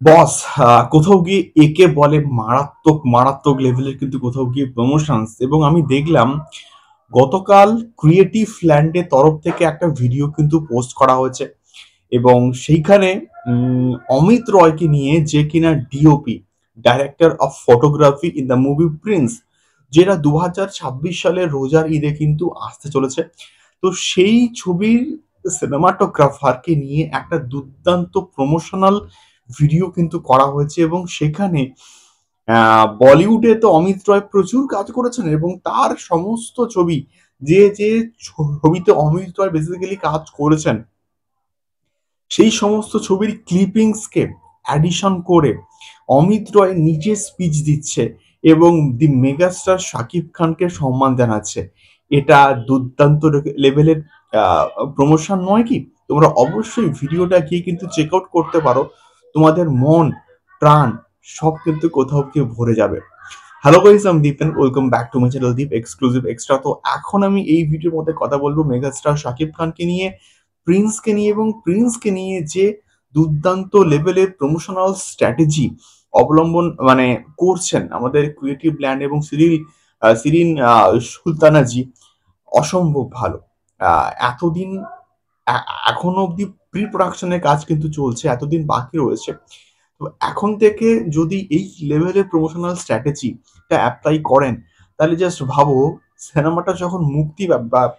বস কোথাও গিয়ে একে বলে মারাত্মক মারাত্মক লেভেলের কিন্তু কোথাও গিয়ে প্রমোশনস। এবং আমি দেখলাম গতকাল ক্রিয়েটিভ ল্যান্ডের তরফ থেকে একটা ভিডিও কিন্তু পোস্ট করা হয়েছে এবং সেইখানে অমিত রয়কে নিয়ে, যে কিনা DOP, director of photography in the movie Prince, যেটা 2026 সালের রোজার ঈদে কিন্তু আসতে চলেছে। তো সেই ছবির সিনেমাটোগ্রাফারকে নিয়ে একটা দুর্দান্ত প্রমোশনাল ভিডিও কিন্তু করা হয়েছে এবং সেখানে বলিউডে তো অমিত রয় প্রচুর কাজ করেছেন এবং তার সমস্ত ছবি, যে যে ছবিতে অমিত রয় বেসিক্যালি কাজ করেছেন, সেই সমস্ত ছবির ক্লিপিংসকে অ্যাডিশন করে অমিত রয় নিজে স্পিচ দিচ্ছে এবং দি মেগাস্টার শাকিব খানকে সম্মান জানাচ্ছে। এটা দুর্দান্ত লেভেলের প্রমোশন নয় কি? তোমরা অবশ্যই ভিডিওটা গিয়ে কিন্তু চেক আউট করতে পারো। তোমাদের মন প্রাণ সব কিন্তু কোথাও গিয়ে ভরে যাবে। হ্যালো গাইস, আমি Deep and welcome back to my channel Deep exclusive extra. তো এখন আমি এই ভিডিওর মধ্যে কথা বলবো মেগাস্টার শাকিব খানকে নিয়ে, প্রিন্সকে নিয়ে, এবং প্রিন্সকে নিয়ে যে দুর্দান্ত লেভেলের প্রমোশনাল স্ট্র্যাটেজি অবলম্বন করছেন আমাদের ক্রিয়েটিভ ল্যান্ড এবং সিরিন সুলতানাজি। অসম্ভব ভালো। এতদিন এখনো অবধি প্রি প্রোডাকশনের কাজ কিন্তু চলছে, এতদিন বাকি রয়েছে। তো এখন থেকে যদি এই লেভেলের প্রমোশনাল স্ট্র্যাটেজিটা অ্যাপ্লাই করেন, তাহলে জাস্ট ভাবো, সিনেমাটা যখন মুক্তি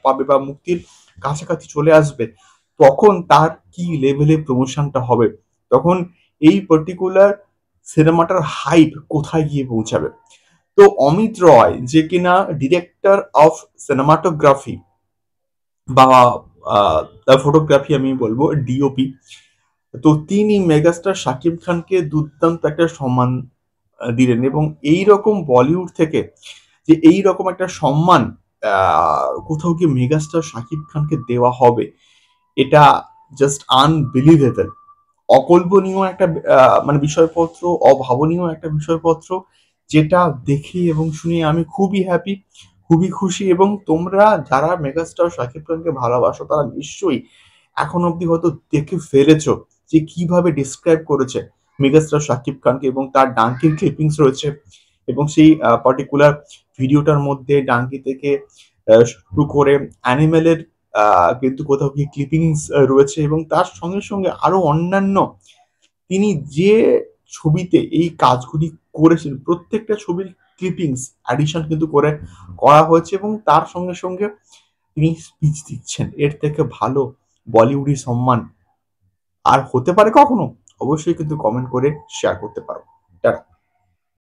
পাবে বা মুক্তির কাছাকাছি চলে আসবে, তখন তার কি লেভেলের প্রমোশনটা হবে, তখন এই পার্টিকুলার সিনেমাটার হাইপ কোথায় গিয়ে পৌঁছাবে। তো অমিত রয়, যে কিনা ডিরেক্টর অফ সিনেমাটোগ্রাফি বা ফটোগ্রাফি আমি বলবো, ডিওপি, তো তিনি মেগাস্টার শাকিব খানকে দুর্দান্ত একটা সম্মান দিলেন এবং এই রকম বলিউড থেকে যে এই রকম একটা সম্মান কোথাও গিয়ে মেগাস্টার শাকিব খানকে দেওয়া হবে, এটা জাস্ট আনবিলিভেবল। অকল্পনীয় একটা বিষয়পত্র, অভাবনীয় একটা বিষয়পত্র, যেটা দেখে এবং শুনে আমি খুবই হ্যাপি, খুবই খুশি। এবং তোমরা যারা মেগাস্টার শাকিব খানকে ভালোবাসো, তারা নিশ্চয়ই এখন অব্দি হয়তো দেখে ফেলেছো যে কিভাবে ডিসক্রাইব করেছে মেগাস্টার শাকিব খানকে, এবং তার ডাঙ্কির ক্লিপিংস রয়েছে এবং সেই পার্টিকুলার ভিডিওটার মধ্যে ডাঙ্কি থেকে শুরু করে অ্যানিমেলের কিন্তু কোথাও কি ক্লিপিংস রয়েছে এবং তার সঙ্গে সঙ্গে আরো অন্যান্য তিনি যে ছবিতে এই কাজগুলি করেছেন, প্রত্যেকটা ছবির ক্লিপিংস অ্যাডিশন কিন্তু করা হয়েছে এবং তার সঙ্গে সঙ্গে তিনি স্পিচ দিচ্ছেন। এর থেকে ভালো বলিউডি সম্মান আর হতে পারে কখনো? অবশ্যই কিন্তু কমেন্ট করে শেয়ার করতে পারো।